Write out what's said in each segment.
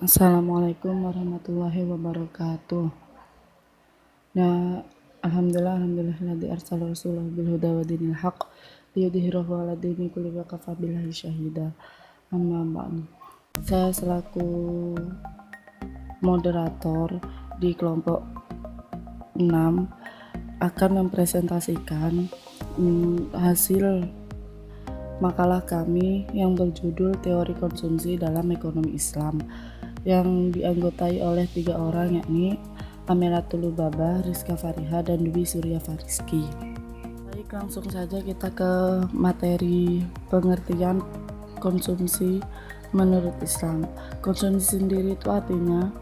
Assalamualaikum warahmatullahi wabarakatuh. Nah, alhamdulillah arsala rasulahu bil huda wa dinil haq liyudhhirahu 'ala dini kulli wa kafa billahi syahida. Amma ba'du. Saya selaku moderator di kelompok 6 akan mempresentasikan hasil makalah kami yang berjudul Teori Konsumsi dalam Ekonomi Islam yang dianggotai oleh 3 orang, yakni Amelatul Lubabah, Rizka Fariha, dan Dwi Surya Fariski. Baik, langsung saja kita ke materi pengertian konsumsi menurut Islam. Konsumsi sendiri itu artinya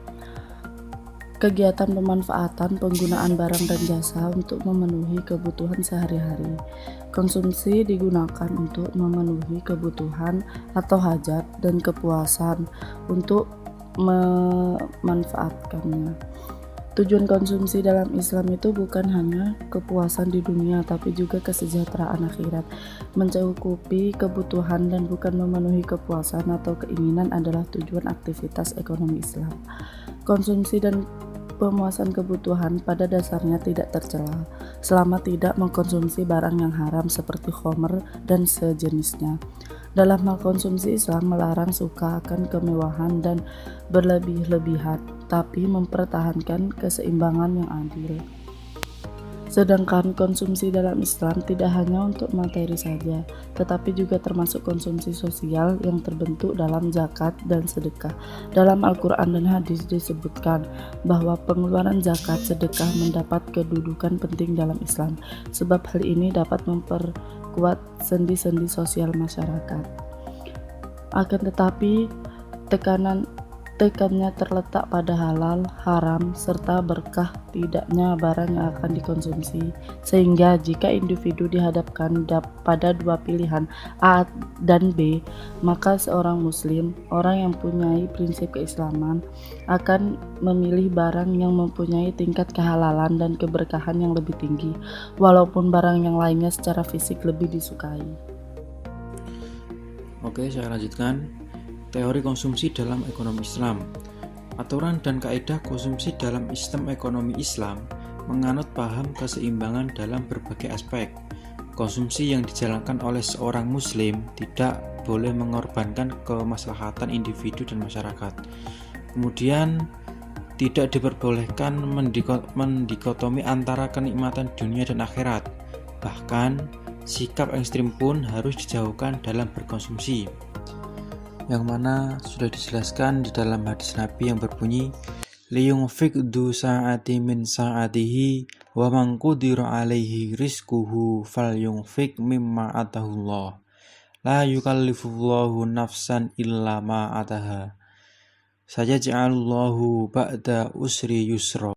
kegiatan pemanfaatan penggunaan barang dan jasa untuk memenuhi kebutuhan sehari-hari. Konsumsi digunakan untuk memenuhi kebutuhan atau hajat dan kepuasan untuk memanfaatkannya. Tujuan konsumsi dalam Islam itu bukan hanya kepuasan di dunia, tapi juga kesejahteraan akhirat. Mencukupi kebutuhan dan bukan memenuhi kepuasan atau keinginan adalah tujuan aktivitas ekonomi Islam. Konsumsi dan pemuasan kebutuhan pada dasarnya tidak tercela, selama tidak mengkonsumsi barang yang haram seperti khamr dan sejenisnya. Dalam hal konsumsi, Islam melarang suka akan kemewahan dan berlebih-lebihan, tapi mempertahankan keseimbangan yang adil. Sedangkan konsumsi dalam Islam tidak hanya untuk materi saja, tetapi juga termasuk konsumsi sosial yang terbentuk dalam zakat dan sedekah. Dalam Al-Quran dan hadis disebutkan bahwa pengeluaran zakat sedekah mendapat kedudukan penting dalam Islam, sebab hal ini dapat memperkuat sendi-sendi sosial masyarakat. Akan tetapi, tekannya terletak pada halal, haram, serta berkah tidaknya barang yang akan dikonsumsi. Sehingga jika individu dihadapkan pada dua pilihan A dan B, maka seorang muslim, orang yang mempunyai prinsip keislaman, akan memilih barang yang mempunyai tingkat kehalalan dan keberkahan yang lebih tinggi, walaupun barang yang lainnya secara fisik lebih disukai. Oke, saya lanjutkan. Teori konsumsi dalam ekonomi Islam. Aturan dan kaidah konsumsi dalam sistem ekonomi Islam menganut paham keseimbangan dalam berbagai aspek. Konsumsi yang dijalankan oleh seorang muslim tidak boleh mengorbankan kemaslahatan individu dan masyarakat. Kemudian tidak diperbolehkan mendikotomi antara kenikmatan dunia dan akhirat. Bahkan sikap ekstrim pun harus dijauhkan dalam berkonsumsi, yang mana sudah dijelaskan di dalam hadis Nabi yang berbunyi liyunfiq du sa'ati min sa'atihi wa man qudira alaihi rizquhu falyunfiq mimma atahullah la yukallifullahu nafsan illa ma ataha sayaj'alullahu ba'da usri yusra.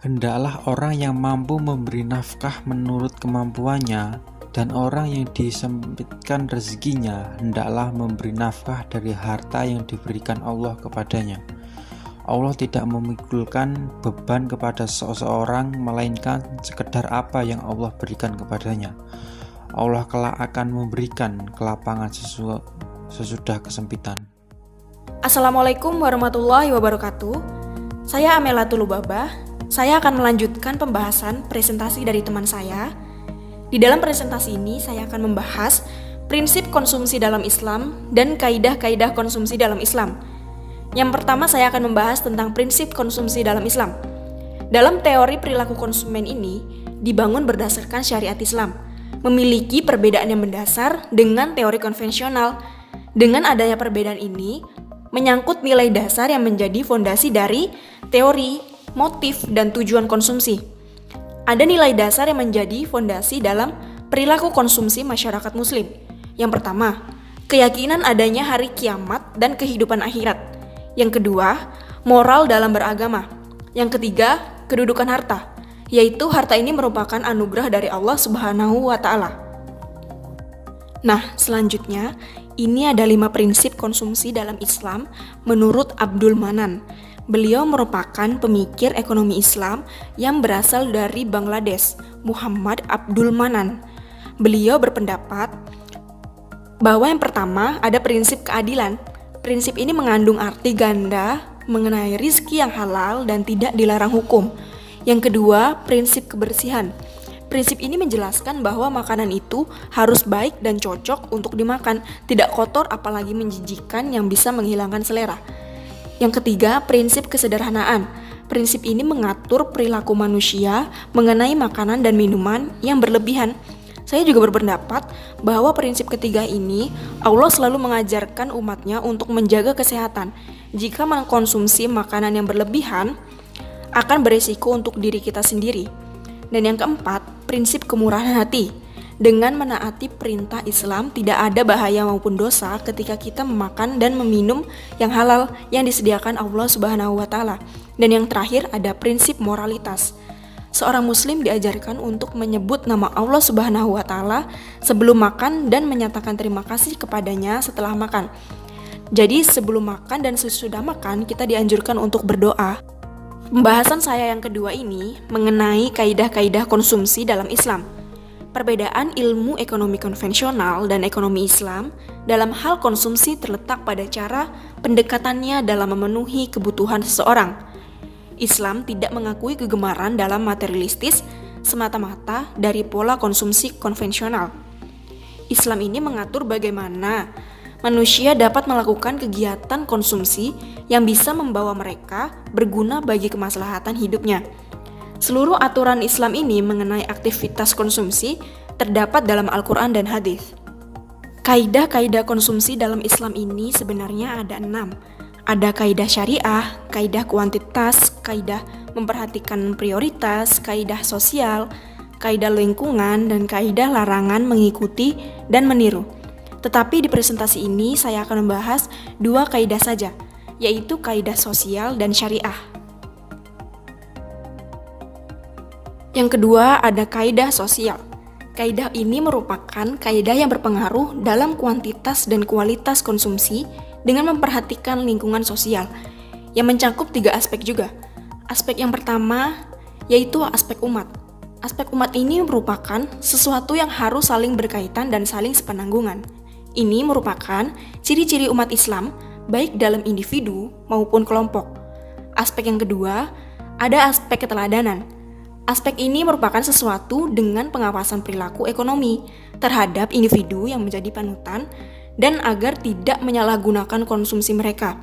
Hendaklah orang yang mampu memberi nafkah menurut kemampuannya, dan orang yang disempitkan rezekinya hendaklah memberi nafkah dari harta yang diberikan Allah kepadanya. Allah tidak memikulkan beban kepada seseorang melainkan sekedar apa yang Allah berikan kepadanya. Allah kelak akan memberikan kelapangan sesudah kesempitan. Assalamualaikum warahmatullahi wabarakatuh. Saya Amelatul Lubabah. Saya akan melanjutkan pembahasan presentasi dari teman saya. Di dalam presentasi ini saya akan membahas prinsip konsumsi dalam Islam dan kaidah-kaidah konsumsi dalam Islam. Yang pertama, saya akan membahas tentang prinsip konsumsi dalam Islam. Dalam teori perilaku konsumen ini dibangun berdasarkan syariat Islam, memiliki perbedaan yang mendasar dengan teori konvensional. Dengan adanya perbedaan ini, menyangkut nilai dasar yang menjadi fondasi dari teori, motif, dan tujuan konsumsi. Ada nilai dasar yang menjadi fondasi dalam perilaku konsumsi masyarakat muslim. Yang pertama, keyakinan adanya hari kiamat dan kehidupan akhirat. Yang kedua, moral dalam beragama. Yang ketiga, kedudukan harta, yaitu harta ini merupakan anugerah dari Allah Subhanahu wa Ta'ala. Nah, selanjutnya, ini ada 5 prinsip konsumsi dalam Islam menurut Abdul Manan. Beliau merupakan pemikir ekonomi Islam yang berasal dari Bangladesh, Muhammad Abdul Manan. Beliau berpendapat bahwa yang pertama ada prinsip keadilan. Prinsip ini mengandung arti ganda mengenai rizki yang halal dan tidak dilarang hukum. Yang kedua, prinsip kebersihan. Prinsip ini menjelaskan bahwa makanan itu harus baik dan cocok untuk dimakan, tidak kotor apalagi menjijikan yang bisa menghilangkan selera. Yang ketiga, prinsip kesederhanaan. Prinsip ini mengatur perilaku manusia mengenai makanan dan minuman yang berlebihan. Saya juga berpendapat bahwa prinsip ketiga ini Allah selalu mengajarkan umatnya untuk menjaga kesehatan. Jika mengkonsumsi makanan yang berlebihan, akan beresiko untuk diri kita sendiri. Dan yang keempat, prinsip kemurahan hati. Dengan menaati perintah Islam, tidak ada bahaya maupun dosa ketika kita memakan dan meminum yang halal yang disediakan Allah Subhanahu wa Ta'ala. Dan yang terakhir ada prinsip moralitas. Seorang muslim diajarkan untuk menyebut nama Allah Subhanahu wa Ta'ala sebelum makan dan menyatakan terima kasih kepadanya setelah makan. Jadi sebelum makan dan sesudah makan kita dianjurkan untuk berdoa. Pembahasan saya yang kedua ini mengenai kaidah-kaidah konsumsi dalam Islam. Perbedaan ilmu ekonomi konvensional dan ekonomi Islam dalam hal konsumsi terletak pada cara pendekatannya dalam memenuhi kebutuhan seseorang. Islam tidak mengakui kegemaran dalam materialistis semata-mata dari pola konsumsi konvensional. Islam ini mengatur bagaimana manusia dapat melakukan kegiatan konsumsi yang bisa membawa mereka berguna bagi kemaslahatan hidupnya. Seluruh aturan Islam ini mengenai aktivitas konsumsi terdapat dalam Al-Quran dan hadis. Kaidah-kaidah konsumsi dalam Islam ini sebenarnya ada 6. Ada kaidah syariah, kaidah kuantitas, kaidah memperhatikan prioritas, kaidah sosial, kaidah lingkungan, dan kaidah larangan mengikuti dan meniru. Tetapi di presentasi ini saya akan membahas 2 kaidah saja, yaitu kaidah sosial dan syariah. Yang kedua ada kaidah sosial. Kaidah ini merupakan kaidah yang berpengaruh dalam kuantitas dan kualitas konsumsi dengan memperhatikan lingkungan sosial yang mencakup 3 aspek juga. Aspek yang pertama yaitu aspek umat. Aspek umat ini merupakan sesuatu yang harus saling berkaitan dan saling sepenanggungan. Ini merupakan ciri-ciri umat Islam baik dalam individu maupun kelompok. Aspek yang kedua ada aspek keteladanan. Aspek ini merupakan sesuatu dengan pengawasan perilaku ekonomi terhadap individu yang menjadi panutan dan agar tidak menyalahgunakan konsumsi mereka.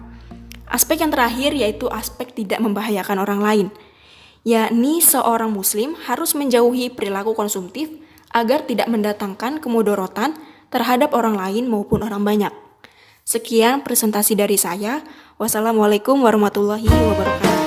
Aspek yang terakhir yaitu aspek tidak membahayakan orang lain, yakni seorang muslim harus menjauhi perilaku konsumtif agar tidak mendatangkan kemudorotan terhadap orang lain maupun orang banyak. Sekian presentasi dari saya. Wassalamualaikum warahmatullahi wabarakatuh.